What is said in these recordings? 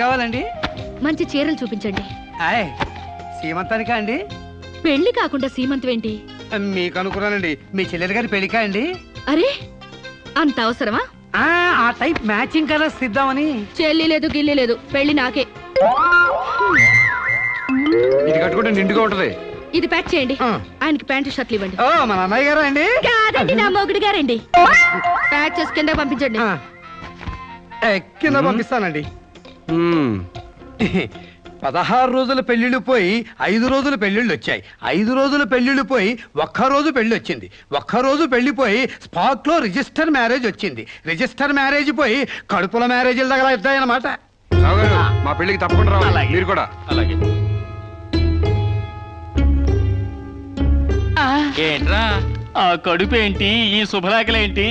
కావాలండి? మంచి చీరలు చూపించండి. సీమంతానికా అండి? పెళ్లి కాకుండా సీమంతం ఏంటి? మీకు అనుకున్నానండి, మీ చెల్లెలు గారి పెళ్లికా అండి? అరే అంత అవసరమా? ఆ టైప్ మ్యాచింగ్ కలర్స్ ఇద్దామని. చెల్లి లేదు గిల్లి లేదు, పెళ్లి నాకే. ఇది కట్టుకుంటే నిండుగా ఉంటది. ఇది ప్యాక్ చేయండి. ఆయనకి ప్యాంటు షర్ట్లు ఇవ్వండి. మన అన్నయ్య గారా అండి? కాదండి, నా మొగుడు గారండి. ప్యాక్ చేసి కింద పంపించండి. కింద పంపిస్తానండి. 16 రోజుల పెళ్లిళ్ళు పోయి 5 రోజుల పెళ్లిళ్ళు వచ్చాయి. 5 రోజుల పెళ్లిళ్ళు పోయి ఒక్కరోజు పెళ్లి వచ్చింది. ఒక్కరోజు పెళ్లిపోయి స్పాట్ లో రిజిస్టర్ మ్యారేజ్ వచ్చింది. రిజిస్టర్ మ్యారేజ్ పోయి కడుపుల మ్యారేజీలు తగలవుతాయన్నమాట. మా పెళ్లికి తప్పకుండా రావాలి. మీరు కూడా అలాగే. ఏంట్రా ఆ కడుపు ఏంటి, ఈ శుభలేఖలేంటి?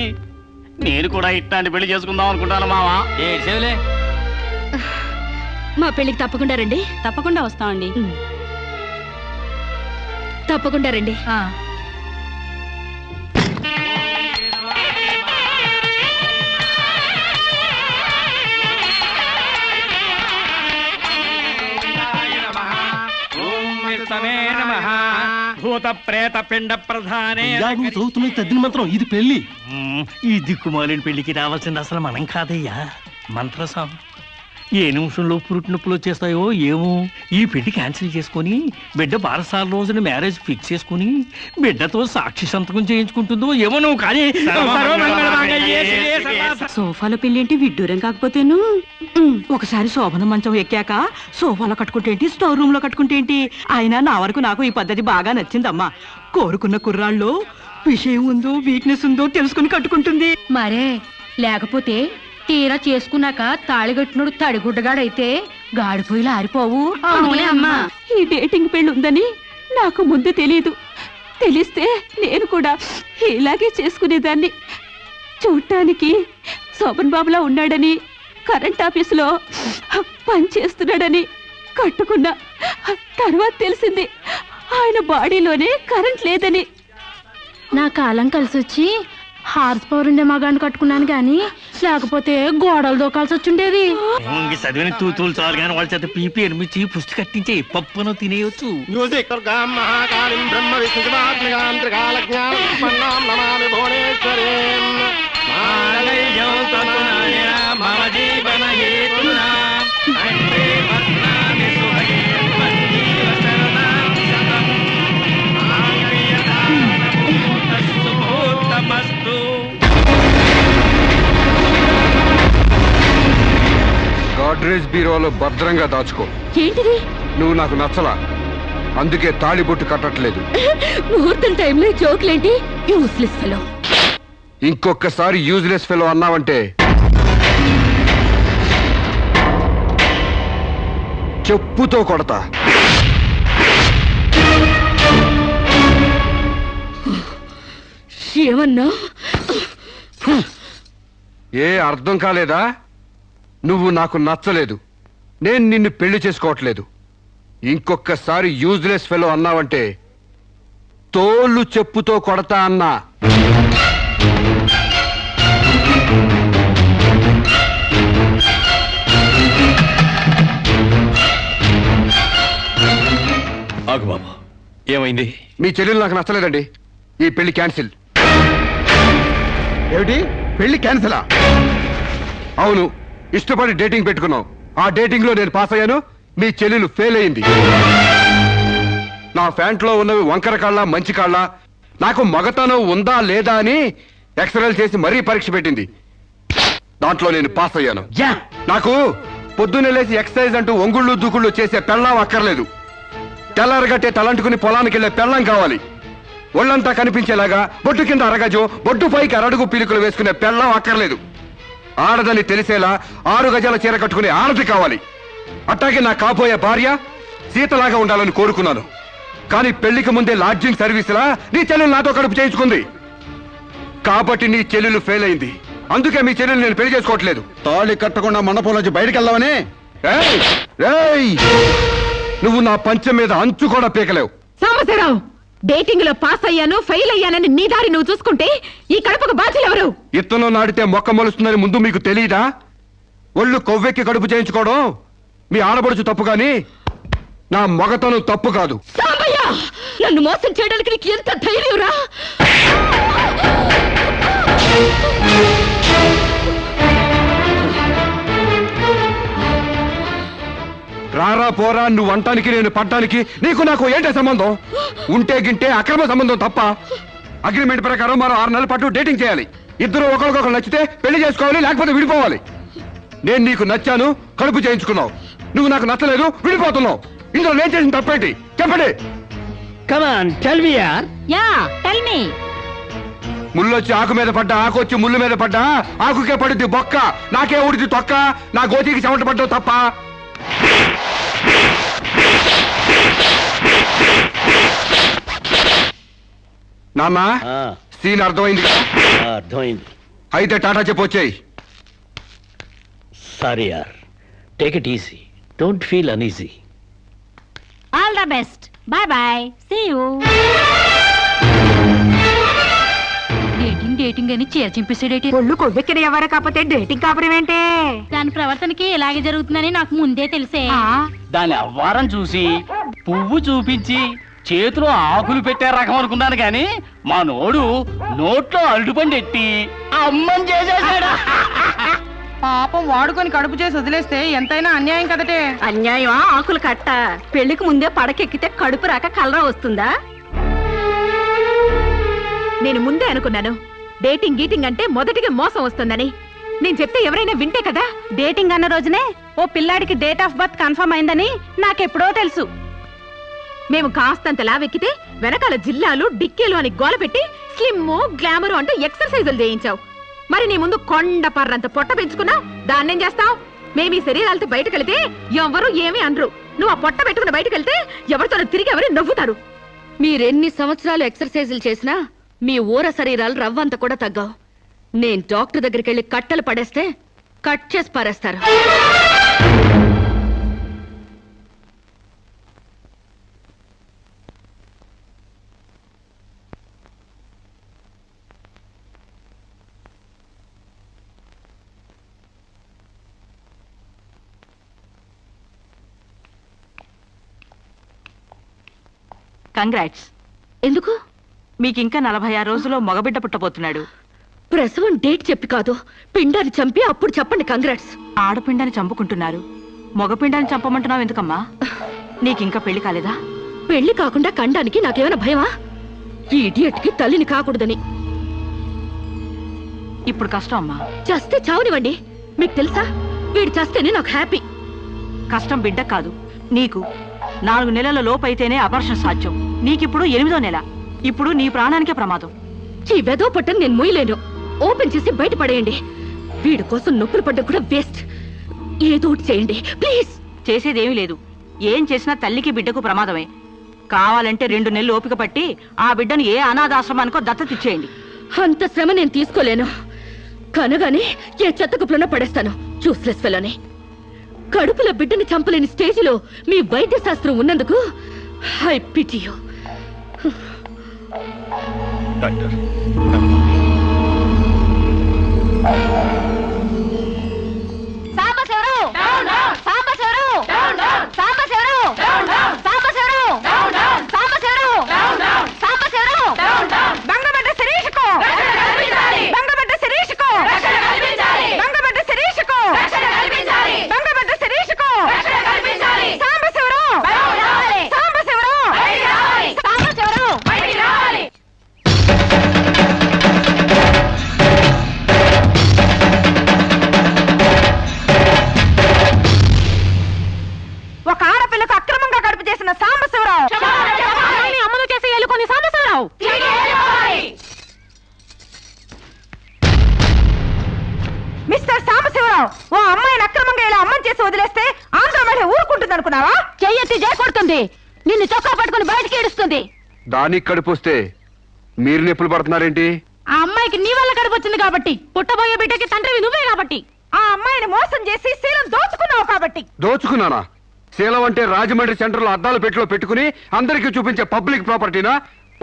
నేను కూడా ఇట్లాంటి పెళ్లి చేసుకుందాం అనుకుంటాను మావా. ఏడ్చేవులే. మా పెళ్లికి తప్పకుండా రండి. తప్పకుండా వస్తామండి. తప్పకుండా రండి. భూత ప్రేత పిండ ప్రధానే. చదువుతున్న తద్దిన మంత్రం ఇది పెళ్లి. ఈ దిక్కుమాలిన పెళ్లికి రావాల్సింది అసలు మనం కాదయ్యా, మంత్రసం. ఏ నిమిషంలో పురుటి నొప్పులు వచ్చేస్తాయో ఏమో. ఈ పెళ్లి క్యాన్సిల్ చేసుకుని బిడ్డ బారసాల రోజున మ్యారేజ్ ఫిక్స్ చేసుకుని బిడ్డతో సాక్షి సంతకం చేయించుకుంటుందో ఏమో. నువ్వు కానీ సోఫాలో పెళ్లి ఏంటి విడ్డూరం కాకపోతేను. ఒకసారి శోభన మంచం ఎక్కాక సోఫాలో కట్టుకుంటే ఏంటి, స్టోర్ రూమ్ లో కట్టుకుంటే ఏంటి. అయినా నా వరకు నాకు ఈ పద్ధతి బాగా నచ్చిందమ్మా. కోరుకున్న కుర్రాళ్ళు విషయం ఉందో వీక్నెస్ ఉందో తెలుసుకుని కట్టుకుంటుంది. మరే లేకపోతే తీరా చేసుకున్నాక తాళిగట్టినోడు తడిగుడ్డగాడైతే గాడిపోయిలా ఆరిపోవు. అమ్మా, ఈ డేటింగ్ పెళ్లి ఉందని నాకు ముందు తెలియదు. తెలిస్తే నేను కూడా ఇలాగే చేసుకునేదాన్ని. చూడటానికి శోభన్ బాబులా ఉన్నాడని, కరెంట్ ఆఫీసులో పనిచేస్తున్నాడని కట్టుకున్నా. తర్వాత తెలిసింది ఆయన బాడీలోనే కరెంట్ లేదని. నా కాలం కలిసి వచ్చి హార్స్ పవర్ ఉండే మగాన్ని కట్టుకున్నాను గాని లేకపోతే గోడలు దూకాల్సి వచ్చిండేది. చదివిన తూతులు చాలు కానీ వాళ్ళ చేత పీపీ ఎనిమిచ్చి పుష్టి కట్టించే పప్పును తినేయచ్చు. గాడ్రేజ్ బీరోలో భద్రంగా దాచుకో. ఏంటిది? నువ్వు నాకు నచ్చలా, అందుకే తాళిబొట్టు కట్టట్లేదు. ముహూర్తం టైంలో జోకులేంటి? Useless fellow. ఇంకొకసారి యూజ్లెస్ ఫెలో అన్నావంటే చెప్పుతో కొడతా. ఏమన్నా? ఏ అర్థం కాలేదా? నువ్వు నాకు నచ్చలేదు, నేను నిన్ను పెళ్లి చేసుకోవట్లేదు. ఇంకొకసారి యూజ్లెస్ ఫెలో అన్నావంటే తోలు చెప్పుతో కొడతా అన్నా. ఆగు బాబా, ఏమైంది? మీ చెల్లెలు నాకు నచ్చలేదండి, ఈ పెళ్లి క్యాన్సిల్. ఏమిటి పెళ్లి క్యాన్సిలా? అవును, ఇష్టపడి డేటింగ్ పెట్టుకున్నాం. ఆ డేటింగ్ లో నేను పాస్ అయ్యాను, మీ చెల్లెలు ఫెయిల్ అయింది. నా ఫ్యాంట్లో ఉన్నవి వంకర కాళ్ళ మంచి కాళ్ళ, నాకు మగతనం ఉందా లేదా అని ఎక్స్రేలు చేసి మరీ పరీక్ష పెట్టింది. దాంట్లో నేను పాస్ అయ్యాను. నాకు పొద్దున్నే లేచి ఎక్సర్సైజ్ అంటూ ఒంగుళ్ళు దూకుళ్ళు చేసే పెళ్ళాం అక్కర్లేదు. తెల్లారగట్టే తలంటుకుని పొలానికి వెళ్లే పెళ్ళాం కావాలి. ఒళ్ళంతా కనిపించేలాగా బొట్టు కింద అరగజో, బొట్టు పైకి అరడుగు పీలికలు వేసుకునే పెళ్ళాం అక్కర్లేదు. ఆడదని తెలిసేలా 6 గజాల చీర కట్టుకునే ఆడది కావాలి. అట్టాగే నా కాబోయే భార్య సీతలాగా ఉండాలని కోరుకున్నాను. కానీ పెళ్లికి ముందే లాడ్జింగ్ సర్వీసులా నీ చెల్లెలు నాతో కడుపు చేయించుకుంది. కాబట్టి నీ చెల్లెలు ఫెయిల్ అయింది. అందుకే మీ చెల్లెలు నేను పెళ్లి చేసుకోవట్లేదు. తాళి కట్టకుండా మండపం నుంచి బయటకు వెళ్దామని. నువ్వు నా పంచం మీద అంచు కూడా పీకలేవు. సాంబశివరావు, డేటింగ్ లో పాస్ అయ్యాను ఫెయిల్ అయ్యానని నీ దారి నువ్వు చూసుకుంటే ఈ కడుపుకు బాధ్యులు ఎవరు? ఇత్తనం నాటితే మొక్క మొలుస్తుందని ముందు మీకు తెలియదా? ఒళ్ళు కొవ్వెక్కి కడుపు చేయించుకోవడం మీ ఆడపడుచు తప్పు కానీ నా మగతనం తప్పు కాదు. సాంబయ్య నన్ను మోసం చేయడానికి నీకు ఎంత ధైర్యం రా? రారా పోరా నువ్వు అంటానికి నేను పడ్డానికి నీకు నాకు ఏంటే సంబంధం? ఉంటే గింటే అక్రమ సంబంధం తప్ప. అగ్రిమెంట్ ప్రకారం మరో 6 నెలల పాటు డేటింగ్ చేయాలి. ఇద్దరు ఒకరికొకరు నచ్చితే పెళ్లి చేసుకోవాలి, లేకపోతే విడిపోవాలి. నేను నీకు నచ్చాను, కడుపు చేయించుకున్నావు. నువ్వు నాకు నచ్చలేదు, విడిపోతున్నావు. ఇందులో నేను చేసిన తప్పేంటి చెప్పండి. కమాన్ టెల్ మీ యార్. Yeah tell me. ముళ్ళొచ్చి ఆకు మీద పడ్డా, ఆకు వచ్చి ముళ్ళు మీద పడ్డా, ఆకుకే పడుద్ది బొక్క, నాకే ఊడిది తొక్క. నా గోతికి చెమట పడ్డావు తప్ప. నాన్న సీన్ అర్థమైంది కదా? అర్థమైంది. అయితే టాటా చెప్పొచ్చాయి. సారీ యార్, take it easy, don't feel uneasy. All the best. Bye bye. See you. Dating అని చీర చింపేసాడేటి. ఒళ్ళు కొవ్వెక్కిన ఎవరు కాకపోతే డేటింగ్ కాపురం ఏంటే? దాని ప్రవర్తనకి ఇలాగే జరుగుతుందని నాకు ముందే తెలిసే. దాని అవ్వారం చూసి పువ్వు చూపించి చేతిలో ఆకులు పెట్టే రకం అనుకున్నాను కానీ మా నోడు నోట్లో అరటిపండు ఎట్టి అమ్మని చేసేసాడు. పాపం వాడుకొని కడుపు చేసి వదిలేస్తే ఎంతైనా అన్యాయం కదటే. అన్యాయం ఆకులు కట్ట. పెళ్లికి ముందే పడకెక్కితే కడుపు రాక కలరా వస్తుందా? నేను ముందే అనుకున్నాను డేటింగ్ గీటింగ్ అంటే మొదటిగా మోసం వస్తుందని. నేను చెప్తే ఎవరైనా వింటే కదా. డేటింగ్ అన్న రోజునే ఓ పిల్లాడికి డేట్ ఆఫ్ బర్త్ కన్ఫర్మ్ అయిందని నాకెప్పుడో తెలుసు. మేము కాస్తంత లావెక్కితే వెనకాల జిల్లాలు డిక్కీలు అని గోల పెట్టి స్లిమ్ గ్లామర్ అంటూ ఎక్సర్సైజులు చేయించావు. మరి నీ ముందు కొండ పర్రంత పొట్ట పెంచుకున్నావు. దాన్నేం చేస్తావు? మేము ఈ శరీరాలతో బయటకెళ్తే ఎవరు ఏమీ అనరు. నువ్వు ఆ పొట్ట పెట్టుకుని బయటకెళ్తే ఎవరితో తిరిగి ఎవరు నవ్వుతారు. మీరెన్ని సంవత్సరాలు ఎక్సర్సైజులు చేసినా మీ ఊర శరీరాలు రవ్వంత కూడా తగ్గవు. నేను డాక్టర్ దగ్గరికి వెళ్ళి కట్టలు పడేస్తే కట్ చేసి పారేస్తారు. కంగ్రాట్స్. ఎందుకు? మీకింకా 46 రోజుల్లో మగబిడ్డ పుట్టబోతున్నాడు. ప్రసవం డేట్ చెప్పి కాదు, పిండాన్ని చంపి అప్పుడు చెప్పండి కంగ్రాట్స్. ఆడపిండాన్ని చంపుకుంటున్నారు, మగపిండాన్ని చంపమంటున్నావు ఎందుకమ్మా? నీకింకా పెళ్లి కాలేదా? పెళ్లి కాకుండా కండానికి నాకేమైనా భయమా? ఈ ఇడియట్కి తల్లిని కాకూడదని. ఇప్పుడు కష్టం అమ్మా. చస్తే చావునివ్వండి. మీకు తెలుసా, వీడు చస్తేనే నాకు హ్యాపీ. కష్టం బిడ్డ కాదు నీకు. 4 నెలల లోపైతేనే అపర్షన్ సాధ్యం. నీకిప్పుడు 8వ నెల. ఇప్పుడు నీ ప్రాణానికే ప్రమాదం. ఈ వెదో పట్టని నేను మొయ్యలేను. ఓపెన్ చేసి బయట పడేయండి. వీడి కోసం నొప్పులు పడ్డం కూడా వేస్ట్. ఏదో ఒకటి చేయండి ప్లీజ్. చేసేదేమీ లేదు. ఏం చేసినా తల్లికి బిడ్డకు ప్రమాదమే. కావాలంటే 2 నెలలు ఓపిక పట్టి ఆ బిడ్డను ఏ అనాథాశ్రమానికో దత్తతిచ్చేయండి. అంత శ్రమ నేను తీసుకోలేను. కనగానే ఏ చెత్త కుప్పలోనో పడేస్తాను. చూస్లెస్ ఫెలోని. కడుపులో బిడ్డని చంపలేని స్టేజిలో మీ వైద్య శాస్త్రం ఉన్నందుకు I pity you. Doctor mister Sambasiva Rao, ఓ అమ్మాయిని అక్రమంగా ఇలా అమ్మని చేసి వదిలేస్తే ఆంధ్ర మహిళ ఊరుకుంటుంది అనుకున్నావా? చెయ్యెత్తి చేకొడుతుంది. నిన్ను చొక్కా పట్టుకుని బయటికి ఏడుస్తుంది. దానికి కడుపొస్తే మీరు నొప్పులు పడుతున్నారేంటి? ఆ అమ్మాయికి నీ వల్ల కడుపు వచ్చింది కాబట్టి, పుట్టబోయే బిడ్డకి తండ్రివి నువ్వే కాబట్టి. ఆ అమ్మాయిని మోసం చేసి శీలం దోచుకున్నావు కాబట్టి. దోచుకున్నానా? శీలం అంటే రాజమండ్రి సెంటర్ లో అద్దాల పెట్టిలో పెట్టుకుని అందరికీ చూపించే పబ్లిక్ ప్రాపర్టీనా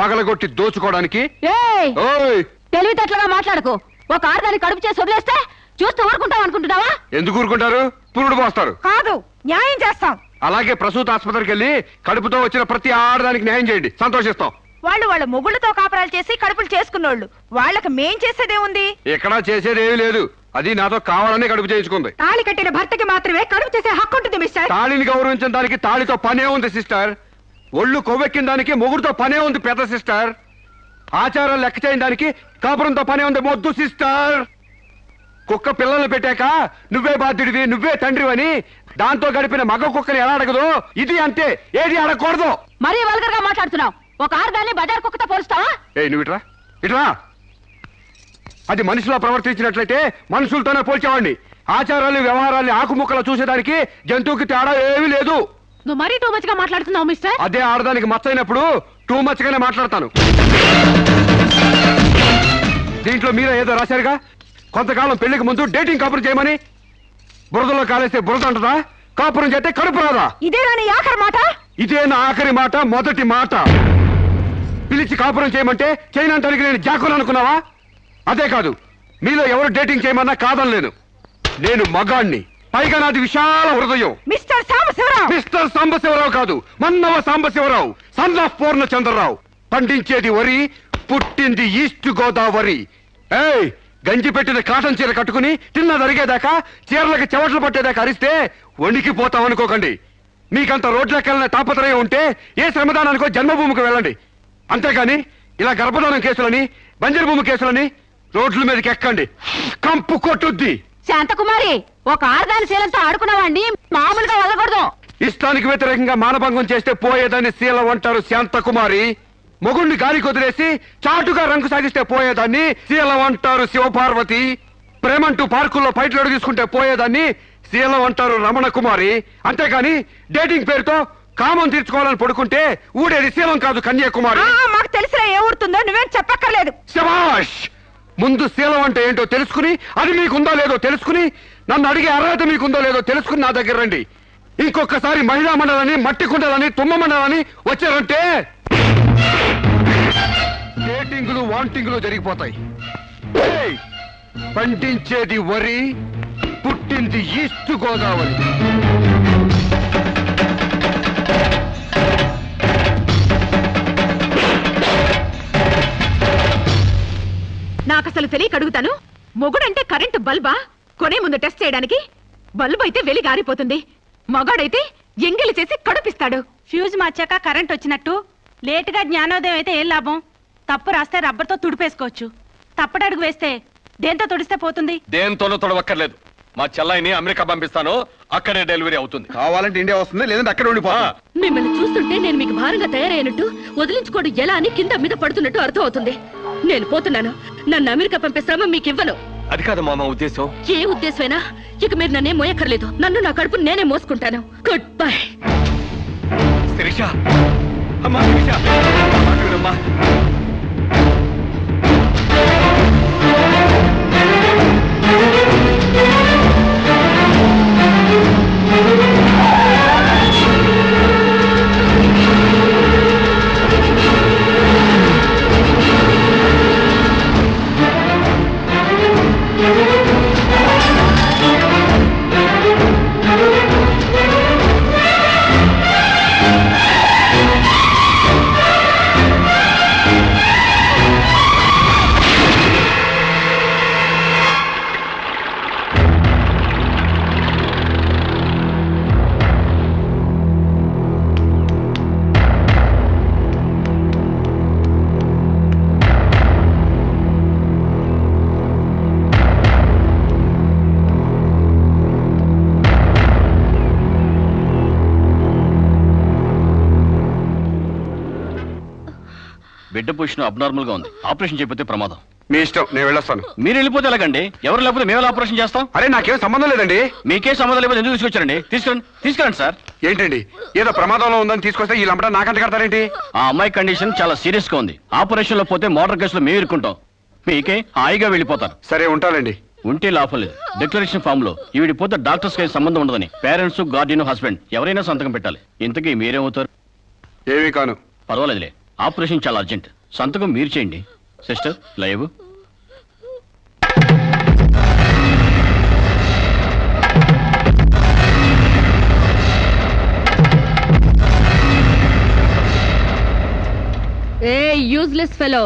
పగలగొట్టి దోచుకోవడానికి? ఏయ్, ఓయ్ తెలివితేటలుగా మాట్లాడకు. ఒక ఆడదాన్ని కడుపు చేసి వదిలేస్తే చూస్తూ ఊరుకుంటావు అనుకుంటున్నావా? ఎందుకు ఊరుకుంటారు? పురుడు పోస్తారు కాదు న్యాయం చేస్తాం. అలాగే ప్రసూత ఆసుపత్రికి వెళ్ళి కడుపుతో వచ్చిన ప్రతి ఆడదానికి న్యాయం చేయండి, సంతోషిస్తాం. వాళ్ళ మొగుళ్ళతో కాపురాలు చేసి కడుపులు చేసుకున్నోళ్ళు, వాళ్ళకి మేం చేసేదేముంది? ఎక్కడా చేసేది ఏమీ లేదు. అది నాతో కావాలని కడుపు చేయించుకుంది. తాళి కట్టిన భర్తకి మాత్రమే కడుపు చేసే హక్కు ఉంటుంది మిస్టర్. తాళిని గౌరవించడానికి తాళితో పనే ఉంది సిస్టర్. ఒళ్ళు కొవ్వెక్కిన దానికి మొగుడుతో పనే ఉంది పెద్ద సిస్టర్. ఆచారం లెక్క చేయని దానికి కాపురంతో పనే ఉంది మొద్దు సిస్టర్. కుక్క పిల్లల్ని పెట్టాక నువ్వే బాధ్యుడివి, నువ్వే తండ్రివని దాంతో గడిపిన మగ కుక్కని ఎలా అడగదు, ఇది అంతే, ఏది అడగకూడదు. మరీ వల్గర్ గా మాట్లాడుతున్నావు. ఒక ఆడదాన్ని బజార్ కుక్కతో పోలుస్తావా? నువ్వు ఇట్రా ఇట్రా. అది మనుషులా ప్రవర్తించినట్లయితే మనుషులతోనే పోల్చేవాడిని. ఆచారాలు వ్యవహారాల్ని ఆకుముక్కలు చూసేదానికి జంతువుకి తేడా ఏమీ లేదు. నువ్వు మరీ టూ మచ్ గా మాట్లాడుతున్నావు మిస్టర్. అదే ఆడదానికి మచ్చైనప్పుడు టూ మచ్ గానే మాట్లాడతాను. దీంట్లో మీరే ఏదో రాశారుగా, కొంతకాలం పెళ్లికి ముందు డేటింగ్ కాపురం చేయమని. బురదలో కాలేస్తే బురద అంటదా, కాపురం చేస్తే కడుపు రాదా? ఇదే నా ఆఖరి మాట. ఇదే నా ఆఖరి మాట, మొదటి మాట. పిలిచి కాపురం చేయమంటే చేయనంటానికి నేను జాకులు అనుకున్నావా? అదే కాదు, మీలో ఎవరు డేటింగ్ చేయమన్నా కాదనలేను. నేను మగాణ్ణి, పైగా నాది విశాల హృదయం. మిస్టర్ సాంబశివరావు. మిస్టర్ సాంబశివరావు కాదు, మన్నవ సాంబశివరావు, సన్ ఆఫ్ పూర్ణచంద్రరావు. పండించేది వరి, పుట్టింది ఈస్ట్ గోదావరి. ఏయ్, గంజి పెట్టిన కాటన్ చీర కట్టుకుని తిన్న జరిగేదాకా, చీరలకు చెవట్లు పట్టేదాకా అరిస్తే వణికిపోతాం అనుకోకండి. మీకంత రోడ్లకెళ్ళిన తాపత్రయం ఉంటే ఏ శ్రమదానానికో జన్మభూమికి వెళ్ళండి. అంతేగాని ఇలా గర్భధానం కేసులని, బంజరు భూమి కేసులని రోడ్ల మీదకి ఎక్కండి, కంపు కొట్టుద్ది. శాంతకుమారి, ఒక ఆడదాని శీలంతో ఆడుకున్నావాడిని మామూలుగా వదలకూడదు. ఇష్టానికి వ్యతిరేకంగా మానభంగం చేస్తే పోయేదాన్ని శీల అంటారు శాంతకుమారి. మొగుణ్ణి గాలికి వదిలేసి చాటుగా రంగు సాగిస్తే పోయేదాన్ని శీలం అంటారు శివపార్వతి. ప్రేమంటూ పార్కుల్లో ఫైట్లు తీసుకుంటే పోయేదాన్ని శీలం అంటారు రమణ కుమారి. అంతేగాని డేటింగ్ పేరుతో కామం తీర్చుకోవాలని పడుకుంటే ఊడేది శీలం కాదు కన్యాకుమారి. మాకు తెలిసిన ఏ ఊరుతుందో నువ్వేం చెప్పక్కర్లేదు. శభాష్! ముందు శీలం అంటే ఏంటో తెలుసుకుని, అది మీకుందో లేదో తెలుసుకుని, నన్ను అడిగే అర్హత మీకుందో లేదో తెలుసుకుని నా దగ్గర రండి. ఇంకొకసారి మహిళా మండలని, మట్టి కుండలని, తుమ్మ మండలని వచ్చారంటే డేటింగులు వాంటింగులు జరిగిపోతాయి. ఏయ్! పండించేది వరి, పుట్టింది ఈస్ట్ గోదావరి. నాకు అసలు తెలియక అడుగుతాను, మొగుడంటే కరెంటు బల్బా? కొనే ముందు టెస్ట్ చేయడానికి. బల్బు అయితే వెలి గారిపోతుంది, మగాడైతే ఎంగిలి చేసి కడుపిస్తాడు. ఫ్యూజ్ మార్చాక కరెంట్ వచ్చినట్టు లేటుగా జ్ఞానోదయం అయితే ఏం లాభం? తప్పు రాస్తే రబ్బర్తో తుడిపేసుకోవచ్చు, తప్పటడుగు వేస్తే దేంతో తుడిస్తే పోతుంది? దేంతోనూ తొడవక్కర్లేదు. మా చెల్లాయిని అమెరికా పంపిస్తాను, అక్కడే డెలివరీ అవుతుంది. కావాలంటే ఇండియా వస్తుంది, లేదంటే అక్కడ ఉండిపోతా. మిమ్మల్ని చూస్తుంటే నేను మీకు భారంగా తయారైనట్టు, వదిలించుకోవడం ఎలా అని కింద మీద పడుతున్నట్టు అర్థం అవుతుంది. నేను పోతున్నాను. నన్ను అమెరికా పంపే శ్రమ మీకు ఇవ్వను. అది కాదు మా ఉద్దేశం. ఏ ఉద్దేశమైనా ఇక మీరు నన్నే మోయక్కర్లేదు. నన్ను నా కడుపు నేనే మోసుకుంటాను. Good bye. శిరీష, అమ్మా శిరీష, అమ్మా. బిడ్డ పొజిషన్ అబ్నార్మల్ గా ఉంది. ఆపరేషన్ చేయకపోతే ప్రమాదం. మీ ఇష్టం, నేను వెళ్ళొస్తాను. మీరు వెళ్ళిపోతే ఎలాగండి? ఎవరు లేకపోతే మేము ఆపరేషన్ చేస్తాం. అరే నాకేం సంబంధం లేదండి. మీకే సంబంధం లేకపోతే ఎందుకు తీసుకొచ్చారండి? తీసుకురండి సార్. ఏంటండి, ఏదో ప్రమాదంలో ఉందని తీసుకొస్తే ఈ లంపట నాకంట కడతారేంటి? ఆ అమ్మాయి కండిషన్ చాలా సీరియస్ గా ఉంది. ఆపరేషన్ లో పోతే మోటార్ కేసులో మేము ఇరుక్కుంటాం. మీకే హాయిగా వెళ్ళిపోతారు. సరే ఉంటానండి. ఉంటే లాభం లేదు. డిక్లరేషన్ ఫామ్ లో ఈవిడి పోతే డాక్టర్స్ కి సంబంధం ఉండదని పేరెంట్స్, గార్డియన్, హస్బెండ్ ఎవరైనా సంతకం పెట్టాలి. ఇంతకీ మీరేమవుతారు? ఏమీ కాను. పర్వాలేదులే, ఆపరేషన్ చాలా అర్జెంట్. సంతకం మీరు చేయండి. Sister live. Useless fellow.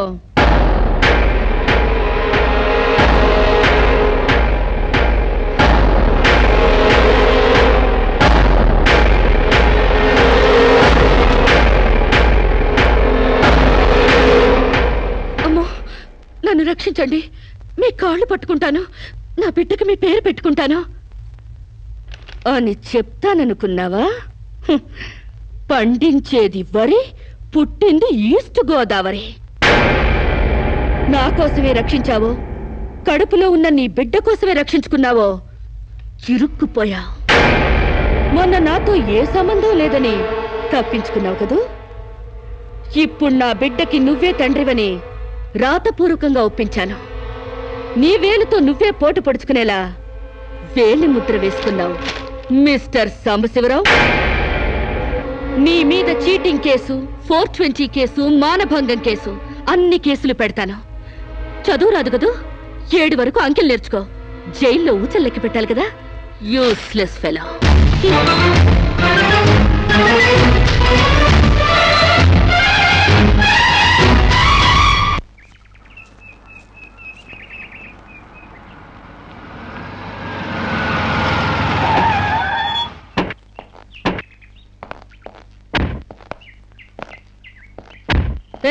అమ్మో, నన్ను రక్షించండి. మీ కాళ్ళు పట్టుకుంటాను, నా బిడ్డకి మీ పేరు పెట్టుకుంటాను అని చెప్తాననుకున్నావా? హ్మ్. పండించేది వరి, పుట్టింది ఈస్ట్ గోదావరి. నా కోసమే రక్షించావో, కడుపులో ఉన్న నీ బిడ్డ కోసమే రక్షించుకున్నావో ఇరుక్కుపోయా. మొన్న నాతో ఏ సంబంధం లేదని తప్పించుకున్నావు కదూ. ఇప్పుడు నా బిడ్డకి నువ్వే తండ్రివని రాతపూర్వకంగా ఒప్పించాను. నీ వేలుతో నువ్వే పోటు పొడుచుకునేలా వేలి ముద్ర వేసుకున్నావు మిస్టర్ సాంబశివరావు. నీ మీద చీటింగ్ కేసు, 420 కేసు, మానభంగం కేసు, అన్ని కేసులు పెడతాను. చదువు రాదు కదూ, 7 వరకు అంకెలు నేర్చుకో. జైల్లో ఊచల్లెక్కి పెట్టాలి కదా. Useless fellow.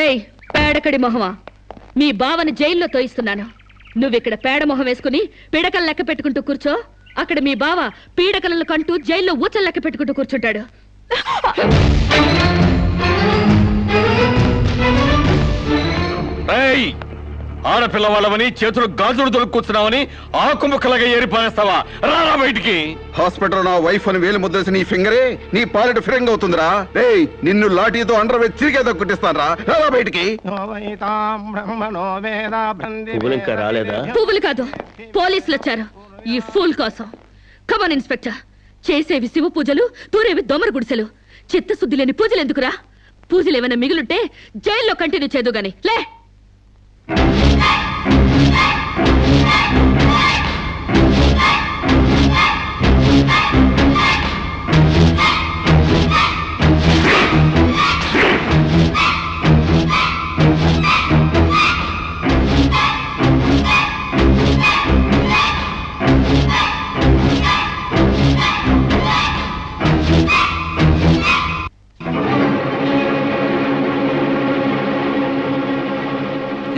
ఏయ్, పేడకడి మొహమా, మీ బావని జైల్లో తోయిస్తున్నాను. నువ్విక్కడ పేడ మొహం వేసుకుని పీడకలు లెక్క పెట్టుకుంటూ కూర్చో. అక్కడ మీ బావ పీడకలను కంటూ జైల్లో ఊచలు లెక్క పెట్టుకుంటూ కూర్చుంటాడు. ఆడపిల్ల వాళ్ళవని చేతులు గాజులు దొరుకుతున్నావని ఆకుముక్కలాగా ఏరి పారేస్తావా? రారా బయటికి. హాస్పిటల్ నా వైఫ్ అని వేలు ముద్రేసి నీ ఫింగరే నీ పాలెట ఫిరంగ్ అవుతుందిరా. ఏయ్, నిన్ను లాఠీతో అండర్ వేసి చిరిగేదో కుట్టిస్తాను రా. రారా బయటికి. పువ్వులు కాదు, పోలీసులు వచ్చారు ఈ ఫూల్ కోసం. Come on inspector. చేసేవి శివ పూజలు, తూరేవి దొమర గుడిసెలు. చిత్తశుద్ధి లేని పూజలు ఎందుకురా? పూజలు ఏమైనా మిగులుంటే జైల్లో కంటిన్యూ చేదు గాని లే.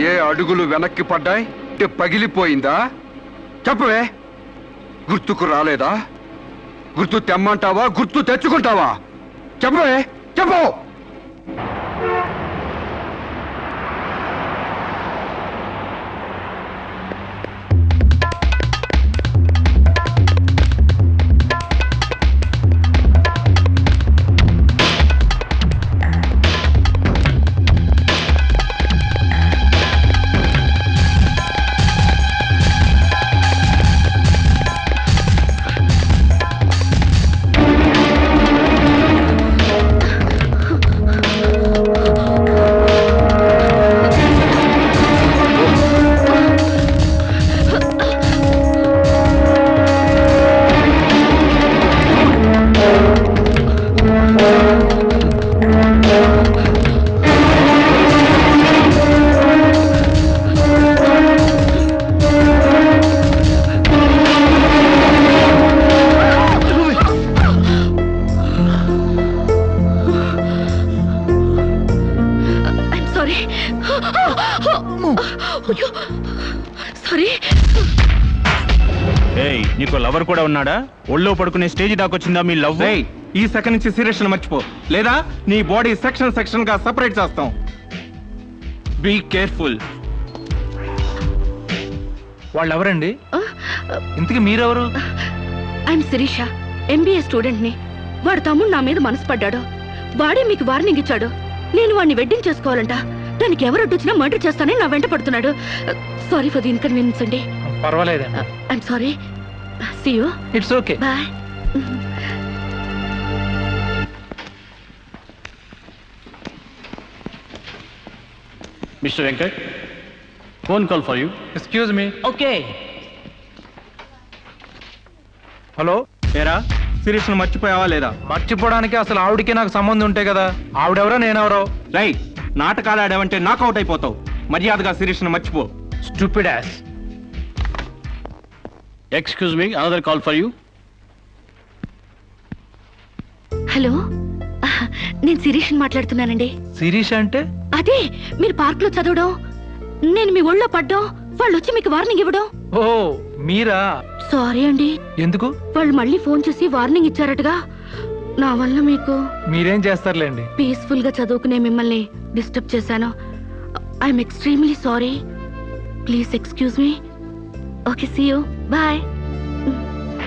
ఏ అడుగులు వెనక్కి పడ్డాయి? పగిలిపోయిందా? చెప్పవే. గుర్తుకు రాలేదా? గుర్తు తెమ్మంటావా, గుర్తు తెచ్చుకుంటావా? చెప్పవే, చెప్పు. సారీ. నీకు లవర్ కూడా ఉన్నాడా? ఒళ్ళో పడుకునే స్టేజ్ దాకొచ్చిందా మీ లవ్? ఈ సెకండ్ నుంచి సీరియస్ మర్చిపో, లేదా నీ బాడీ సెక్షన్ సెక్షన్ గా సెపరేట్ చేస్తాం. Be careful. వాళ్ళు ఎవరండి? ఇంతకీ మీరెవరు? ఐఎమ్ శిరీష, MBA స్టూడెంట్ ని. వాడు తమ్ముడు నా మీద మనసు పడ్డాడు. వాడే మీకు వార్నింగ్ ఇచ్చాడు. నేను వాడిని వెడ్డింగ్ చేసుకోవాలంట. దానికి ఎవరు అడ్డొచ్చినా మర్డర్ చేస్తానని నా వెంట పడుతున్నాడు. సారీ ఫర్ ది ఇన్కన్వీనియన్స్ అండి. పర్వాలేదు. I'm sorry. See you. It's okay. Bye. Mister Venkat, phone call for you. Excuse me. Okay. Hello, ఏరా సిరీస్ మర్చిపోయావా లేదా? మర్చిపోవడానికి అసలు ఆవిడకి నాకు సంబంధం ఉంటే కదా. ఆవిడెవరో నేనెవరో. రైట్, నాటకాలు ఆడావంటే నాకౌట్ అయిపోతావు. మర్యాదగా శిరీష్ను మర్చిపో. Stupid ass. Excuse me, another call for you. Hello, నేను శిరీష్ మాట్లాడుతున్నానండి. శిరీష్ అంటే? అదే మీరు పార్క్ లో చదవడం, నేను మీ ఒళ్ళో పడ్డం, వాళ్ళు వచ్చి మీకు వార్నింగ్ ఇవ్వడం. ఓ మీరా? సారీ అండి. ఎందుకు? వాళ్ళు మళ్ళీ ఫోన్ చేసి వార్నింగ్ ఇచ్చారటగా. నా వల్ల మీకు. మీరేం చేస్తారులేండి. పీస్ఫుల్ గా చదువుకునే మిమ్మల్ని డిస్టర్బ్ చేశాను. I'm extremely sorry. Please excuse me. Okay, see you. Bye.